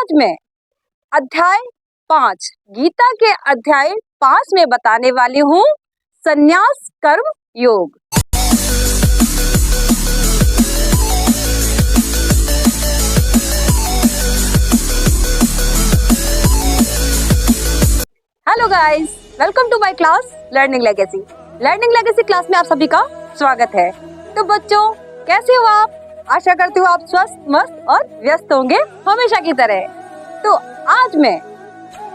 आज मैं अध्याय 5 गीता के अध्याय 5 में बताने वाली हूँ संन्यास कर्म योग। Hello guys, welcome to my class learning legacy. Learning legacy class में आप सभी का स्वागत है। तो बच्चों, कैसे हो आप? आशा करती हूँ आप स्वस्थ, मस्त और व्यस्त होंगे हमेशा की तरह। तो आज मैं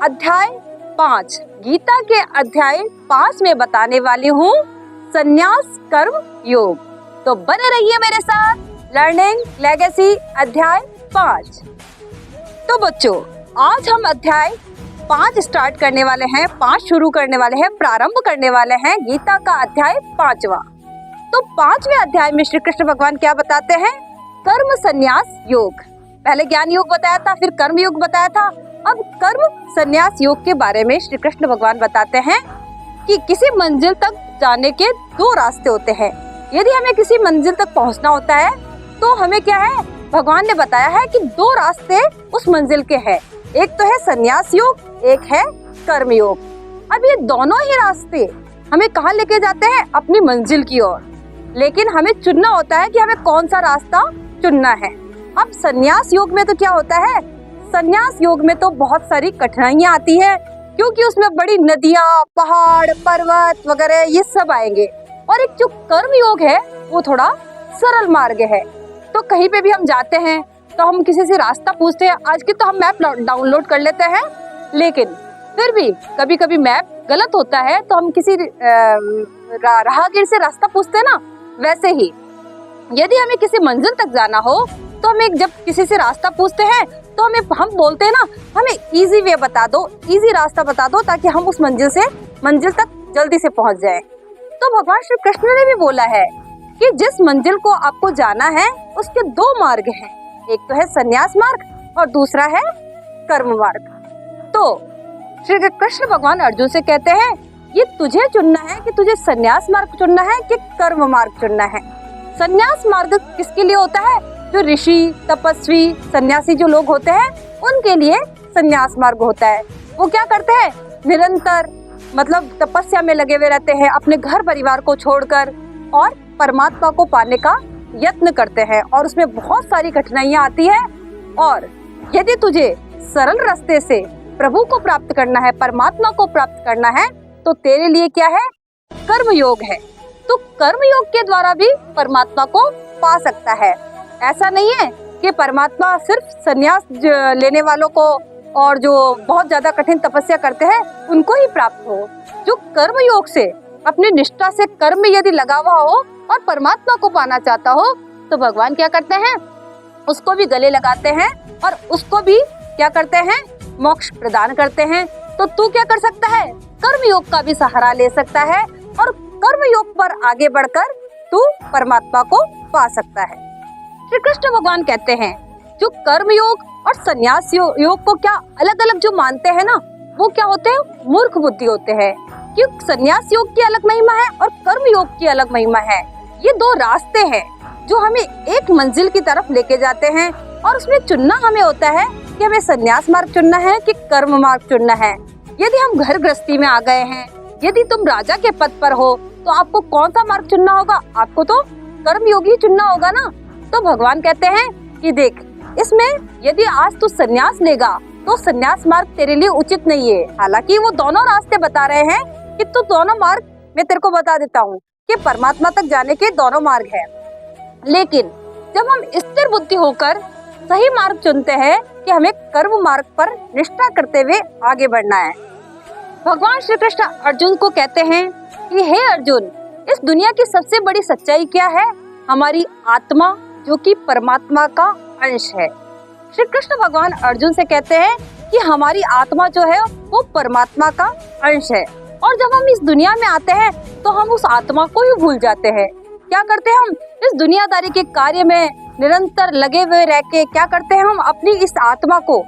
अध्याय 5 गीता के अध्याय 5 में बताने वाली हूँ संन्यास कर्म योग। तो बने रहिए मेरे साथ लर्निंग लेगेसी अध्याय 5। तो बच्चों, आज हम अध्याय 5 स्टार्ट करने वाले हैं, 5 शुरू करने वाले हैं, प्रारंभ करने वाले हैं गीता का अध्याय 5वां। तो 5वें अध्याय में श्री कृष्ण भगवान क्या बताते हैं? कर्म संन्यास योग। पहले ज्ञान योग बताया था, फिर कर्म योग बताया था। अब कर्म संन्यास योग के बारे में श्री कृष्ण भगवान बताते हैं कि किसी मंजिल तक जाने के 2 रास्ते होते हैं। यदि हमें किसी मंजिल तक पहुंचना होता है तो हमें क्या है, भगवान ने बताया है कि 2 रास्ते उस मंजिल के हैं। एक तो है संन्यास योग, एक है कर्म योग। अब ये दोनों ही रास्ते हमें कहाँ लेके जाते हैं? अपनी मंजिल की ओर। लेकिन हमें चुनना होता है कि हमें कौन सा रास्ता चुनना है। अब संन्यास योग में तो क्या होता है? संन्यास योग में तो बहुत सारी कठिनाइयां आती है, क्योंकि उसमें बड़ी नदियां, पहाड़, पर्वत वगैरह ये सब आएंगे। और एक जो कर्म योग है वो थोड़ा सरल मार्ग है। तो कहीं पे भी हम जाते हैं तो हम किसी से रास्ता पूछते हैं। आज की तो हम मैप डाउनलोड कर लेते हैं, लेकिन फिर भी कभी कभी मैप गलत होता है तो हम किसी राहगीर से रास्ता पूछते हैं ना। वैसे ही यदि हमें किसी मंजिल तक जाना हो तो हमें जब किसी से रास्ता पूछते हैं तो हम बोलते हैं ना, हमें इजी वे बता दो, इजी रास्ता बता दो, ताकि हम उस मंजिल तक जल्दी से पहुंच जाएं। तो भगवान श्री कृष्ण ने भी बोला है कि जिस मंजिल को आपको जाना है उसके 2 मार्ग हैं। एक तो है संन्यास मार्ग और दूसरा है कर्म मार्ग। तो श्री कृष्ण भगवान अर्जुन से कहते हैं, ये तुझे चुनना है कि तुझे संन्यास मार्ग चुनना है कि कर्म मार्ग चुनना है। संन्यास मार्ग किसके लिए होता है? जो ऋषि, तपस्वी, सन्यासी जो लोग होते हैं उनके लिए संन्यास मार्ग होता है। वो क्या करते हैं? निरंतर मतलब तपस्या में लगे हुए रहते हैं, अपने घर परिवार को छोड़कर, और परमात्मा को पाने का यत्न करते हैं। और उसमें बहुत सारी कठिनाइयां आती है। और यदि तुझे सरल रास्ते से प्रभु को प्राप्त करना है, परमात्मा को प्राप्त करना है, तो तेरे लिए क्या है? कर्म योग है। तो कर्म योग के द्वारा भी परमात्मा को पा सकता है। ऐसा नहीं है कि परमात्मा सिर्फ संन्यास लेने वालों को और जो बहुत ज्यादा कठिन तपस्या करते हैं उनको ही प्राप्त हो। जो कर्म योग से अपनी निष्ठा से कर्म में यदि लगा हुआ हो और परमात्मा को पाना चाहता हो, तो भगवान क्या करते हैं? उसको भी गले लगाते हैं और उसको भी क्या करते हैं? मोक्ष प्रदान करते हैं। तो तू क्या कर सकता है? कर्म योग का भी सहारा ले सकता है और कर्म योग पर आगे बढ़कर तू परमात्मा को पा सकता है। श्री कृष्ण भगवान कहते हैं, जो कर्म योग और संन्यास योग को क्या अलग अलग जो मानते हैं ना, वो क्या होते हैं? मूर्ख बुद्धि होते हैं। क्योंकि संन्यास योग की अलग महिमा है और कर्म योग की अलग महिमा है। ये 2 रास्ते हैं जो हमें एक मंजिल की तरफ लेके जाते हैं, और उसमें चुनना हमें होता है कि हमें संन्यास मार्ग चुनना है कि कर्म मार्ग चुनना है। यदि हम घर गृहस्थी में आ गए हैं, यदि तुम राजा के पद पर हो, तो आपको कौन सा मार्ग चुनना होगा? आपको तो कर्म योगी चुनना होगा ना। तो भगवान कहते हैं कि देख, इसमें यदि आज तू संन्यास लेगा तो संन्यास मार्ग तेरे लिए उचित नहीं है। हालांकि वो दोनों रास्ते बता रहे हैं कि तू दोनों मार्ग, मैं तेरे को बता देता हूँ कि परमात्मा तक जाने के दोनों मार्ग है। लेकिन जब हम स्थिर बुद्धि होकर सही मार्ग चुनते हैं कि हमें कर्म मार्ग पर निष्ठा करते हुए आगे बढ़ना है। भगवान श्री कृष्ण अर्जुन को कहते हैं कि हे अर्जुन, इस दुनिया की सबसे बड़ी सच्चाई क्या है? हमारी आत्मा, जो कि परमात्मा का अंश है। श्री कृष्ण भगवान अर्जुन से कहते हैं कि हमारी आत्मा जो है वो परमात्मा का अंश है। और जब हम इस दुनिया में आते हैं तो हम उस आत्मा को ही भूल जाते हैं। क्या करते हैं? हम इस दुनियादारी के कार्य में निरंतर लगे हुए रह के क्या करते हैं? हम अपनी इस आत्मा को,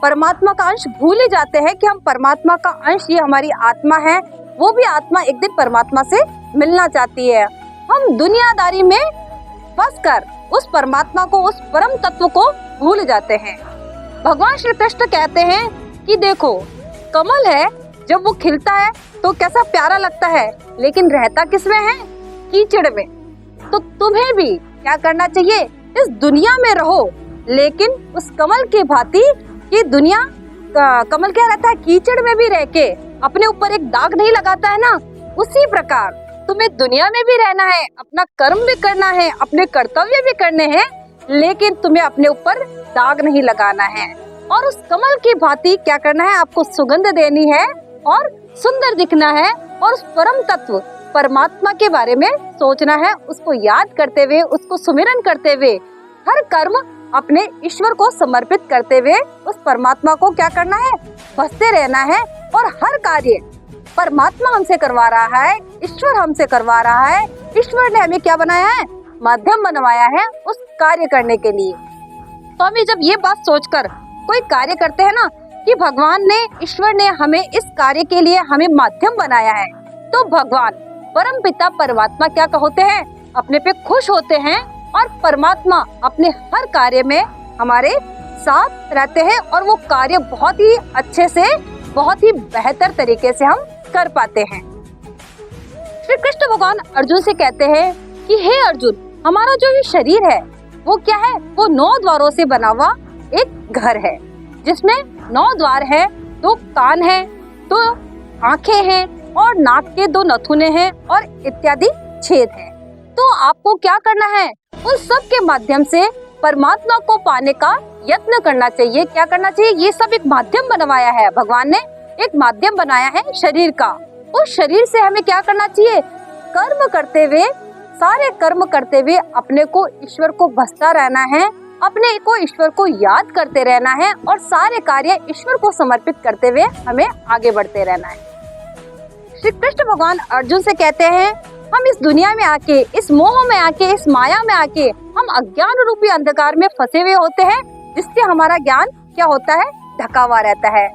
परमात्मा का अंश भूल ही जाते हैं कि हम परमात्मा का अंश, ये हमारी आत्मा है। वो भी आत्मा एक दिन परमात्मा से मिलना चाहती है। हम दुनियादारी में फंसकर उस परमात्मा को, उस परम तत्व को भूल जाते हैं। भगवान श्री कृष्ण कहते हैं कि देखो, कमल है, जब वो खिलता है तो कैसा प्यारा लगता है, लेकिन रहता किसमें है? कीचड़ में। तो तुम्हें भी क्या करना चाहिए? इस दुनिया में रहो, लेकिन उस कमल की भांति, ये दुनिया कमल क्या रहता है? कीचड़ में भी रह के अपने ऊपर एक दाग नहीं लगाता है ना, उसी प्रकार तुम्हें दुनिया में भी रहना है, अपना कर्म भी करना है, अपने कर्तव्य भी करने हैं, लेकिन तुम्हें अपने ऊपर दाग नहीं लगाना है। और उस कमल की भांति क्या करना है? आपको सुगंध देनी है और सुंदर दिखना है, और उस परम तत्व परमात्मा के बारे में सोचना है, उसको याद करते हुए, उसको सुमिरन करते हुए, हर कर्म अपने ईश्वर को समर्पित करते हुए उस परमात्मा को क्या करना है? भजते रहना है। और हर कार्य परमात्मा हमसे करवा रहा है, ईश्वर हमसे करवा रहा है। ईश्वर ने हमें क्या बनाया है? माध्यम बनवाया है उस कार्य करने के लिए। तो हमें जब ये बात सोचकर कोई कार्य करते हैं ना, कि भगवान ने, ईश्वर ने हमें इस कार्य के लिए हमें माध्यम बनाया है, तो भगवान परम पिता परमात्मा क्या होते हैं? अपने पे खुश होते हैं, और परमात्मा अपने हर कार्य में हमारे साथ रहते हैं, और वो कार्य बहुत ही अच्छे से, बहुत ही बेहतर तरीके से हम कर पाते हैं। श्री कृष्ण भगवान अर्जुन से कहते हैं कि हे अर्जुन, हमारा जो ये शरीर है वो क्या है? वो 9 द्वारों से बना हुआ एक घर है, जिसमें 9 द्वार है, 2 कान है, 2 आंखें हैं, और नाक के 2 नथुने हैं, और इत्यादि छेद हैं। तो आपको क्या करना है? उन सब के माध्यम से परमात्मा को पाने का यत्न करना चाहिए। क्या करना चाहिए? ये सब एक माध्यम बनवाया है, भगवान ने एक माध्यम बनाया है शरीर का। उस शरीर से हमें क्या करना चाहिए? कर्म करते हुए, सारे कर्म करते हुए अपने को ईश्वर को भजता रहना है, अपने को ईश्वर को याद करते रहना है, और सारे कार्य ईश्वर को समर्पित करते हुए हमें आगे बढ़ते रहना है। श्री कृष्ण भगवान अर्जुन से कहते हैं, हम इस दुनिया में आके, इस मोह में आके, इस माया में आके हम अज्ञान रूपी अंधकार में फंसे हुए होते हैं, जिससे हमारा ज्ञान क्या होता है? ढका हुआ रहता है।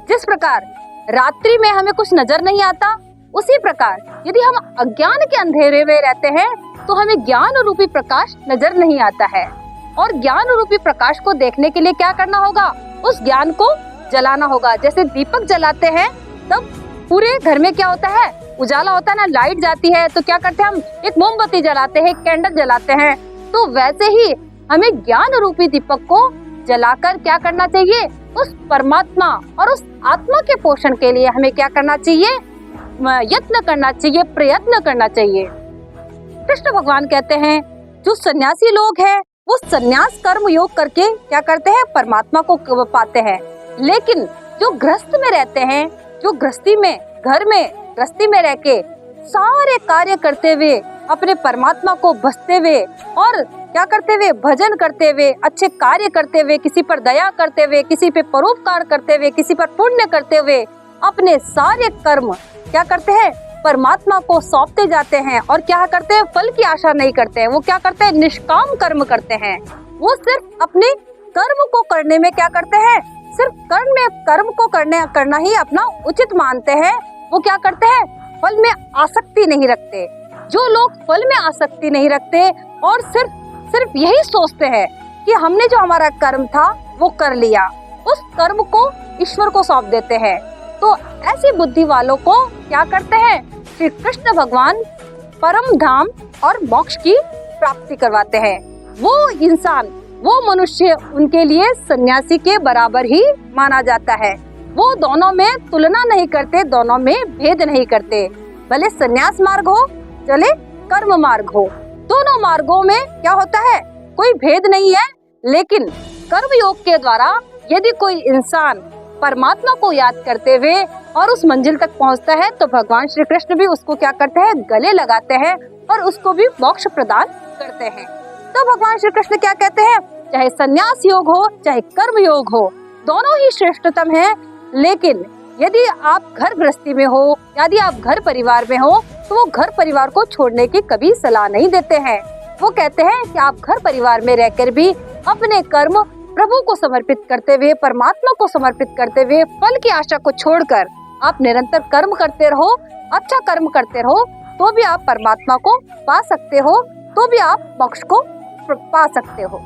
जिस प्रकार रात्रि में हमें कुछ नजर नहीं आता, उसी प्रकार यदि हम अज्ञान के अंधेरे में रहते हैं तो हमें ज्ञान रूपी प्रकाश नजर नहीं आता है। और ज्ञान रूपी प्रकाश को देखने के लिए क्या करना होगा? उस ज्ञान को जलाना होगा। जैसे दीपक जलाते हैं तब पूरे घर में क्या होता है? उजाला होता है ना, लाइट जाती है, तो क्या करते हैं? हम एक मोमबत्ती जलाते हैं, कैंडल जलाते हैं। तो वैसे ही हमें ज्ञान रूपी दीपक को जलाकर क्या करना चाहिए? उस परमात्मा और उस आत्मा के पोषण के लिए हमें क्या करना चाहिए? यत्न करना चाहिए, प्रयत्न करना चाहिए। कृष्ण भगवान कहते हैं, जो सन्यासी लोग हैं वो सन्यास कर्म योग करके क्या करते हैं? परमात्मा को पाते हैं। लेकिन जो गृहस्थ में रहते हैं, जो गृहस्थी में, घर में गृहस्थी में रह के सारे कार्य करते हुए, अपने परमात्मा को भजते हुए, और क्या करते हुए? भजन करते हुए, अच्छे कार्य करते हुए, किसी पर दया करते हुए, किसी पे परोपकार करते हुए, किसी पर पुण्य करते हुए, अपने सारे कर्म क्या करते हैं? परमात्मा को सौंपते जाते हैं। और क्या करते हैं? फल की आशा नहीं करते हैं। वो क्या करते हैं? निष्काम कर्म करते हैं। वो सिर्फ अपने कर्म को करने में क्या करते हैं? सिर्फ कर्म को करना ही अपना उचित मानते हैं। वो क्या करते हैं? फल में आसक्ति नहीं रखते। जो लोग फल में आसक्ति नहीं रखते और सिर्फ यही सोचते हैं कि हमने जो हमारा कर्म था वो कर लिया, उस कर्म को ईश्वर को सौंप देते हैं, तो ऐसी बुद्धि वालों को क्या करते हैं? श्री कृष्ण भगवान परम धाम और मोक्ष की प्राप्ति करवाते हैं। वो इंसान, वो मनुष्य उनके लिए सन्यासी के बराबर ही माना जाता है। वो दोनों में तुलना नहीं करते, दोनों में भेद नहीं करते। भले सन्यास मार्ग हो, चले कर्म मार्ग हो, दोनों मार्गों में क्या होता है? कोई भेद नहीं है। लेकिन कर्म योग के द्वारा यदि कोई इंसान परमात्मा को याद करते हुए और उस मंजिल तक पहुंचता है, तो भगवान श्री कृष्ण भी उसको क्या करते हैं? गले लगाते हैं और उसको भी मोक्ष प्रदान करते हैं। तो भगवान श्री कृष्ण क्या कहते हैं? चाहे सन्यास योग हो, चाहे कर्म योग हो, दोनों ही श्रेष्ठतम है। लेकिन यदि आप घर गृहस्थी में हो, यदि आप घर परिवार में हो, तो वो घर परिवार को छोड़ने की कभी सलाह नहीं देते हैं। वो कहते हैं कि आप घर परिवार में रहकर भी अपने कर्म प्रभु को समर्पित करते हुए, परमात्मा को समर्पित करते हुए, फल की आशा को छोड़कर आप निरंतर कर्म करते रहो, अच्छा कर्म करते रहो, तो भी आप परमात्मा को पा सकते हो, तो भी आप मोक्ष को पा सकते हो।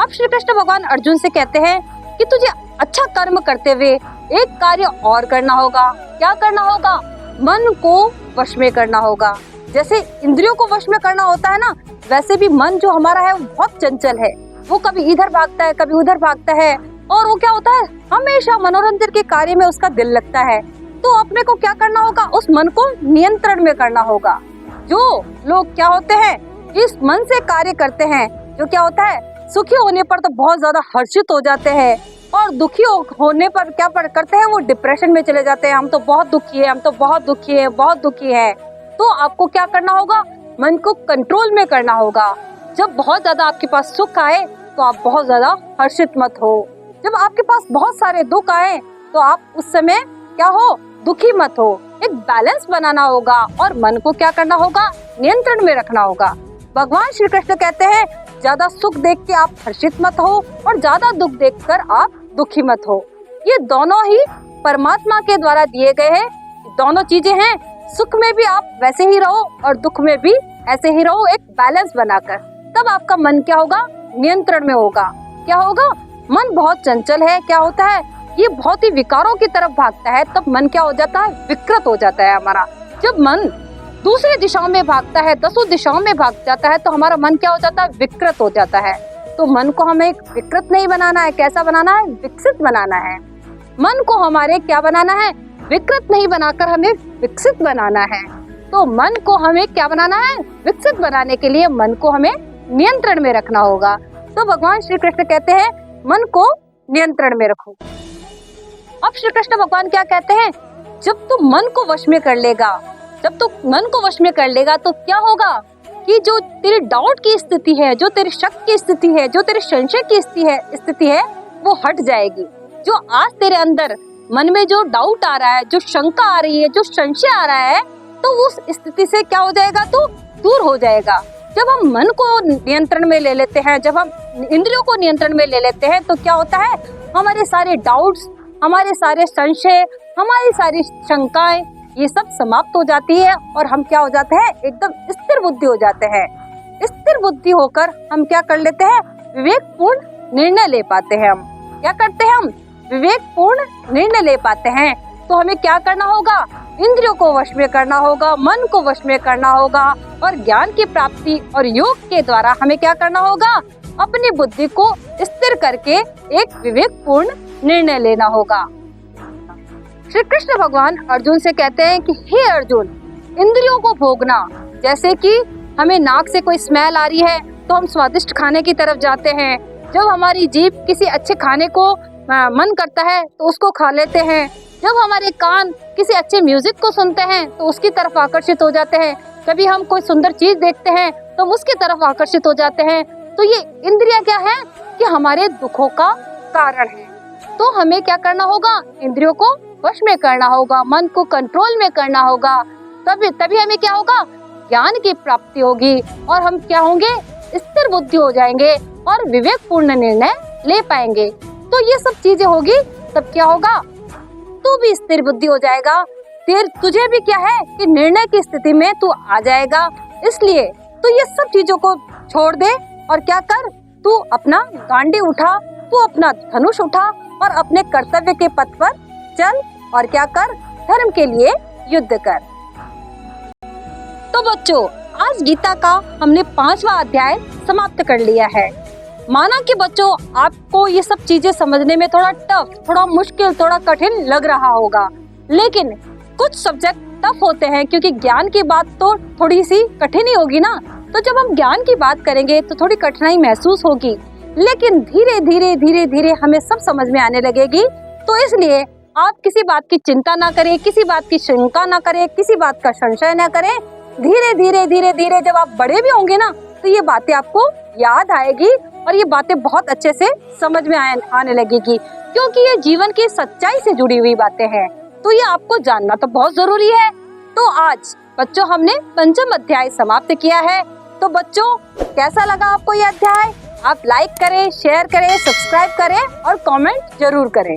अब श्री कृष्ण भगवान अर्जुन से कहते हैं कि तुझे अच्छा कर्म करते हुए एक कार्य और करना होगा। क्या करना होगा? मन को वश में करना होगा। जैसे इंद्रियों को वश में करना होता है ना, वैसे भी मन जो हमारा है वो बहुत चंचल है। वो कभी इधर भागता है, कभी उधर भागता है, और वो क्या होता है, हमेशा मनोरंजन के कार्य में उसका दिल लगता है। तो अपने को क्या करना होगा? उस मन को नियंत्रण में करना होगा। जो लोग क्या होते हैं, इस मन से कार्य करते हैं, जो क्या होता है, सुखी होने पर तो बहुत ज्यादा हर्षित हो जाते हैं, और दुखी होने पर क्या करते हैं, वो डिप्रेशन में चले जाते हैं। हम तो बहुत दुखी है, हम तो बहुत दुखी है, बहुत दुखी है। तो आपको क्या करना होगा? मन को कंट्रोल में करना होगा। जब बहुत ज्यादा आपके पास सुख आए तो आप बहुत ज्यादा हर्षित मत हो। जब आपके पास बहुत सारे दुख आए तो आप उस समय क्या हो, दुखी मत हो। एक बैलेंस बनाना होगा और मन को क्या करना होगा, नियंत्रण में रखना होगा। भगवान श्री कृष्ण कहते हैं, ज्यादा सुख देख के आप हर्षित मत हो और ज्यादा दुख देखकर आप दुखी मत हो। ये दोनों ही परमात्मा के द्वारा दिए गए हैं। दोनों चीजें हैं, सुख में भी आप वैसे ही रहो और दुख में भी ऐसे ही रहो, एक बैलेंस बनाकर। तब आपका मन क्या होगा, नियंत्रण में होगा। क्या होगा? मन बहुत चंचल है, क्या होता है, ये बहुत ही विकारों की तरफ भागता है। तब मन क्या हो जाता है, विकृत हो जाता है हमारा। जब मन दूसरी दिशाओं में भागता है, 10 दिशाओं में भाग जाता है, तो हमारा मन क्या हो जाता है, विकृत हो जाता है। तो मन को हमें विकृत नहीं बनाना है, कैसा बनाना है, विकसित बनाना है। मन को हमारे क्या बनाना है, विकृत नहीं बनाकर हमें विकसित बनाना है। तो मन को हमें क्या बनाना है, विकसित बनाने के लिए मन को हमें नियंत्रण में रखना होगा। तो भगवान श्री कृष्ण कहते हैं, मन को नियंत्रण में रखो। अब श्री कृष्ण भगवान क्या कहते हैं, जब तू मन को वश में कर लेगा, जब तू मन को वश में कर लेगा तो क्या होगा कि जो तेरी डाउट की स्थिति है, जो तेरी शक की स्थिति है, जो तेरी संशय की स्थिति है, वो हट जाएगी। जो आज तेरे अंदर मन में जो डाउट आ रहा है, जो शंका आ रही है, जो संशय आ रहा है, तो उस स्थिति से क्या हो जाएगा, तो दूर हो जाएगा। जब हम मन को नियंत्रण में ले लेते हैं, जब हम इंद्रियों को नियंत्रण में ले लेते हैं, तो क्या होता है, हमारे सारे डाउट्स, हमारे सारे संशय, हमारी सारी शंकाएं, ये सब समाप्त हो जाती है और हम क्या हो जाते हैं, एकदम स्थिर बुद्धि हो जाते हैं। स्थिर बुद्धि होकर हम क्या कर लेते हैं, विवेकपूर्ण निर्णय ले पाते हैं। हम क्या करते हैं, हम विवेकपूर्ण निर्णय ले पाते हैं। तो हमें क्या करना होगा, इंद्रियों को वश में करना होगा, मन को वश में करना होगा, और ज्ञान की प्राप्ति और योग के द्वारा हमें क्या करना होगा, अपनी बुद्धि को स्थिर करके एक विवेकपूर्ण निर्णय लेना होगा। श्री कृष्ण भगवान अर्जुन से कहते हैं कि हे अर्जुन, इंद्रियों को भोगना, जैसे कि हमें नाक से कोई स्मेल आ रही है तो हम स्वादिष्ट खाने की तरफ जाते हैं। जब हमारी जीभ किसी अच्छे खाने को मन करता है तो उसको खा लेते हैं। जब हमारे कान किसी अच्छे म्यूजिक को सुनते हैं तो उसकी तरफ आकर्षित हो जाते हैं। कभी हम कोई सुंदर चीज देखते हैं तो हम उसकी तरफ आकर्षित हो जाते हैं। तो ये इंद्रियां क्या है कि हमारे दुखों का कारण है। तो हमें क्या करना होगा, इंद्रियों को वश में करना होगा, मन को कंट्रोल में करना होगा। तभी हमें क्या होगा, ज्ञान की प्राप्ति होगी और हम क्या होंगे, स्थिर बुद्धि हो जाएंगे और विवेकपूर्ण निर्णय ले पाएंगे। तो ये सब चीजें होगी तब क्या होगा, तू भी स्थिर बुद्धि हो जाएगा। तुझे भी क्या है कि निर्णय की स्थिति में तू आ जाएगा। इसलिए तो ये सब चीजों को छोड़ दे और क्या कर, तू अपना गांडी उठा, तू अपना धनुष उठा और अपने कर्तव्य के पथ पर चल और क्या कर, धर्म के लिए युद्ध कर। तो बच्चों, आज गीता का हमने 5वां अध्याय समाप्त कर लिया है। माना कि बच्चों आपको ये सब चीजें समझने में थोड़ा टफ, थोड़ा मुश्किल, थोड़ा कठिन लग रहा होगा, लेकिन कुछ सब्जेक्ट टफ होते हैं क्योंकि ज्ञान की बात तो थोड़ी सी कठिन ही होगी ना। तो जब हम ज्ञान की बात करेंगे तो थोड़ी कठिनाई महसूस होगी, लेकिन धीरे धीरे हमें सब समझ में आने लगेगी। तो इसलिए आप किसी बात की चिंता ना करें, किसी बात की शंका ना करें, किसी बात का संशय ना करें। धीरे धीरे जब आप बड़े भी होंगे ना तो ये बातें आपको याद आएगी और ये बातें बहुत अच्छे से समझ में आने लगेगी, क्योंकि ये जीवन की सच्चाई से जुड़ी हुई बातें हैं। तो ये आपको जानना तो बहुत जरूरी है। तो आज बच्चों हमने 5वां अध्याय समाप्त किया है। तो बच्चों कैसा लगा आपको ये अध्याय? आप लाइक करें, शेयर करें, सब्सक्राइब करें और कमेंट जरूर करें।